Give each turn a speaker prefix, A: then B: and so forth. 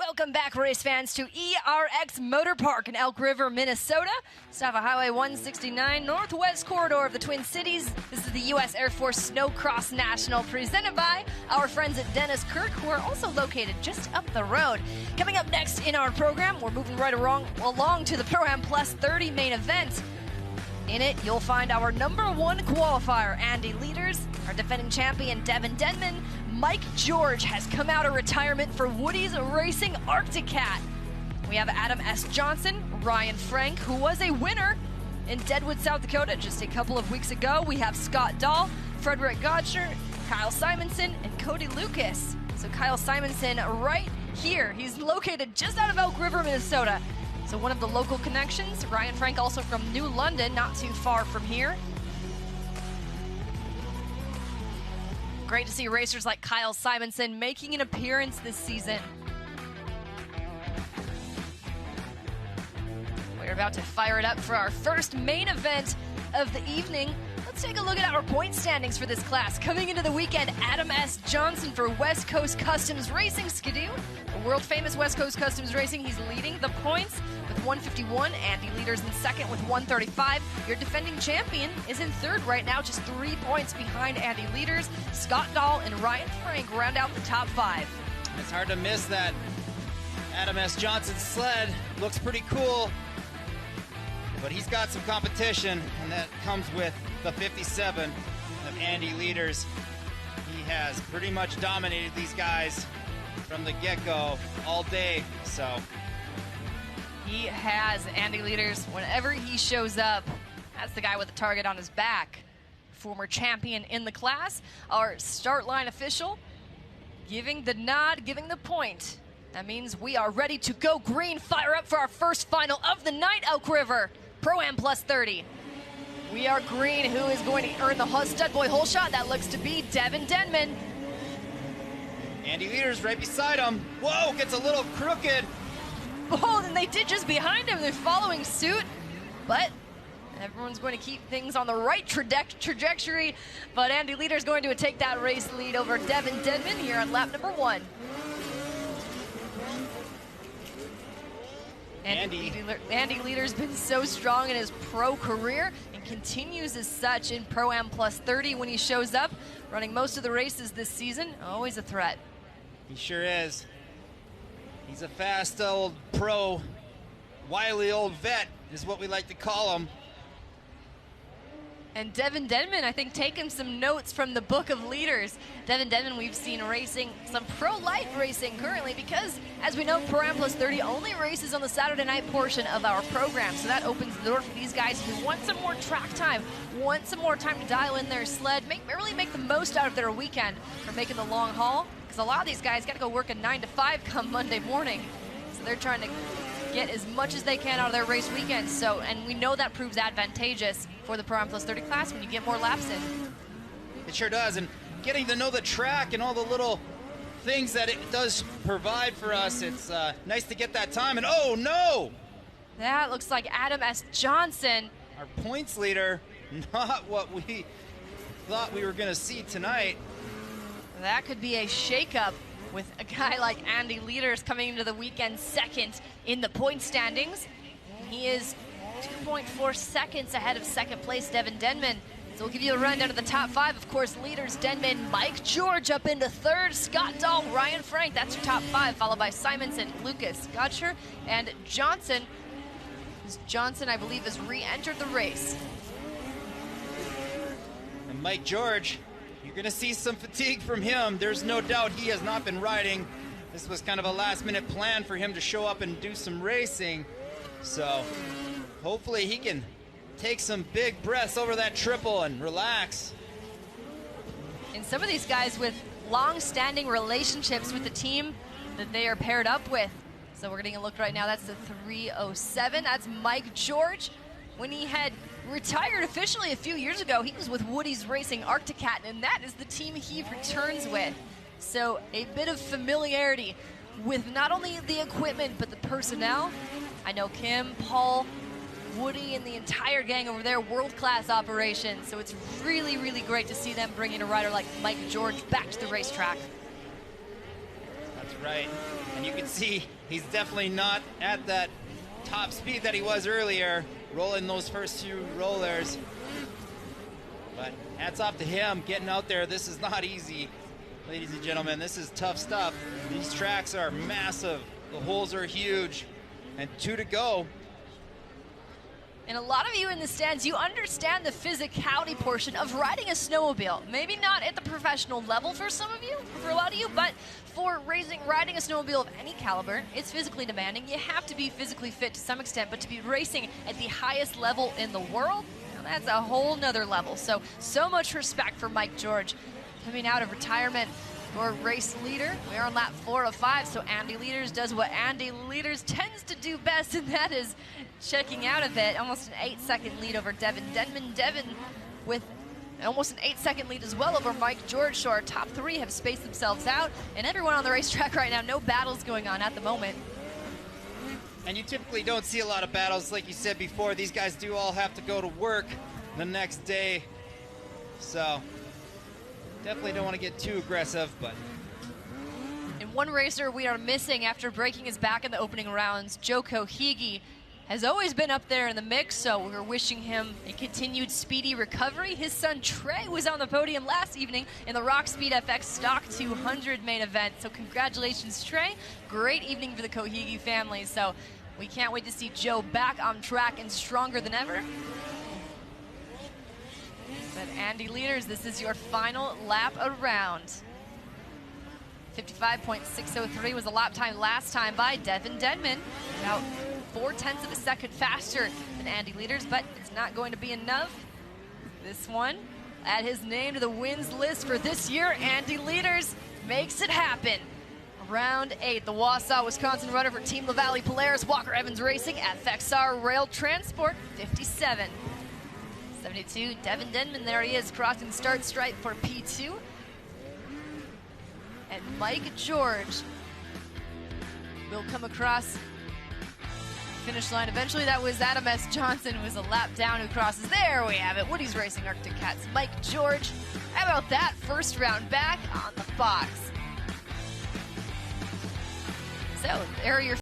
A: Welcome back, race fans, to ERX Motor Park in Elk River, Minnesota. It's off of Highway 169, northwest corridor of the Twin Cities. This is the U.S. Air Force Snowcross National, presented by our friends at Dennis Kirk, who are also located just up the road. Coming up next in our program, we're moving right along to the Pro-Am Plus 30 main event. In it, you'll find our #1 qualifier, Andy Leaders, our defending champion, Devin Denman. Mike George has come out of retirement for Woody's Racing Arctic Cat. We have Adam S. Johnson, Ryan Frank, who was a winner in Deadwood, South Dakota just a couple of weeks ago. We have Scott Dahl, Frederick Gotcher, Kyle Simonson, and Cody Lucas. So Kyle Simonson right here. He's located just out of Elk River, Minnesota. So one of the local connections. Ryan Frank also from New London, not too far from here. Great to see racers like Kyle Simonson making an appearance this season. We're about to fire it up for our first main event of the evening. Let's take a look at our point standings for this class. Coming into the weekend, Adam S. Johnson for West Coast Customs Racing Skidoo. The world famous West Coast Customs Racing, he's leading the points with 151. Andy Leaders in second with 135. Your defending champion is in third right now, just 3 points behind Andy Leaders. Scott Dahl and Ryan Frank round out the top 5.
B: It's hard to miss that Adam S. Johnson sled. Looks pretty cool, but he's got some competition, and that comes with the 57 of Andy Leaders. He has pretty much dominated these guys from the get-go all day, so.
A: He has. Andy Leaders, whenever he shows up, that's the guy with the target on his back. Former champion in the class, our start line official, giving the nod, giving the point. That means we are ready to go green, fire up for our first final of the night, Elk River. Pro-Am Plus 30. We are green. Who is going to earn the stud boy hole shot? That looks to be Devin Denman.
B: Andy Leaders right beside him. Whoa, gets a little crooked.
A: Oh, and they did just behind him. They're following suit, but everyone's going to keep things on the right trajectory. But Andy Leaders going to take that race lead over Devin Denman here on lap #1. Andy Leader's been so strong in his pro career and continues as such in Pro-Am Plus 30 when he shows up, running most of the races this season. Always a threat.
B: He sure is. He's a fast old pro, wily old vet is what we like to call him.
A: And Devin Denman, I think, taking some notes from the book of leaders. Devin Denman, we've seen racing some pro-light racing currently because, as we know, Pro-Am Plus 30 only races on the Saturday night portion of our program. So that opens the door for these guys who want some more track time, want some more time to dial in their sled, really make the most out of their weekend for making the long haul. Because a lot of these guys got to go work a 9 to 5 come Monday morning. So they're trying to get as much as they can out of their race weekend. So, and we know that proves advantageous for the Pro-Am Plus 30 class when you get more laps in.
B: It sure does, and getting to know the track and all the little things that it does provide for us, it's nice to get that time, and oh no!
A: That looks like Adam S. Johnson.
B: Our points leader, not what we thought we were gonna see tonight.
A: That could be a shakeup with a guy like Andy Leaders coming into the weekend second in the point standings. He is 2.4 seconds ahead of second place Devin Denman. So we'll give you a rundown of the top 5. Of course, Leaders, Denman, Mike George up into third, Scott Dahl, Ryan Frank, that's your top 5, followed by Simonson, Lucas, Gotcher, and Johnson. Johnson, I believe, has re-entered the race.
B: And Mike George, you're gonna see some fatigue from him. There's no doubt he has not been riding. This was kind of a last-minute plan for him to show up and do some racing. So hopefully he can take some big breaths over that triple and relax.
A: And some of these guys with long-standing relationships with the team that they are paired up with. So we're getting a look right now. That's the 307. That's Mike George. When he had retired officially a few years ago, he was with Woody's Racing Arctic Cat, and that is the team he returns with. So a bit of familiarity with not only the equipment, but the personnel. I know Kim, Paul, Woody, and the entire gang over there, world-class operations. So it's really, really great to see them bringing a rider like Mike George back to the racetrack.
B: That's right? And you can see he's definitely not at that top speed that he was earlier, rolling those first few rollers. But hats off to him getting out there. This is not easy, ladies and gentlemen. This is tough stuff. These tracks are massive. The holes are huge. And 2 to go.
A: And a lot of you in the stands, you understand the physicality portion of riding a snowmobile. Maybe not at the professional level for some of you, for a lot of you, but for riding a snowmobile of any caliber, it's physically demanding. You have to be physically fit to some extent, but to be racing at the highest level in the world, now that's a whole nother level. So much respect for Mike George coming out of retirement. Your race leader, we're on lap 405, so Andy Leaders does what Andy Leaders tends to do best, and that is checking out of it. Almost an 8-second lead over Devin Denman. Devin with almost an 8-second lead as well over Mike George, so our top 3 have spaced themselves out, and everyone on the racetrack right now, no battles going on at the moment.
B: And you typically don't see a lot of battles, like you said before. These guys do all have to go to work the next day, so definitely don't want to get too aggressive, but.
A: And one racer we are missing after breaking his back in the opening rounds, Joe Kohigi, has always been up there in the mix, so we're wishing him a continued speedy recovery. His son Trey was on the podium last evening in the Rock Speed FX Stock 200 main event, so congratulations, Trey. Great evening for the Kohigi family, so we can't wait to see Joe back on track and stronger than ever. But Andy Leaders, this is your final lap around. 55.603 was the lap time last time by Devin Denman. About 0.4 of a second faster than Andy Leaders, but it's not going to be enough. This one, add his name to the wins list for this year. Andy Leaders makes it happen. Round 8, the Wausau, Wisconsin runner for Team LaValle Polaris, Walker Evans Racing, FXR Rail Transport, 57. 72, Devin Denman, there he is, crossing the start stripe for P2. And Mike George will come across finish line eventually. That was Adam S. Johnson, who was a lap down, who crosses. There we have it, Woody's Racing Arctic Cats, Mike George. How about that first round back on the box? So there are your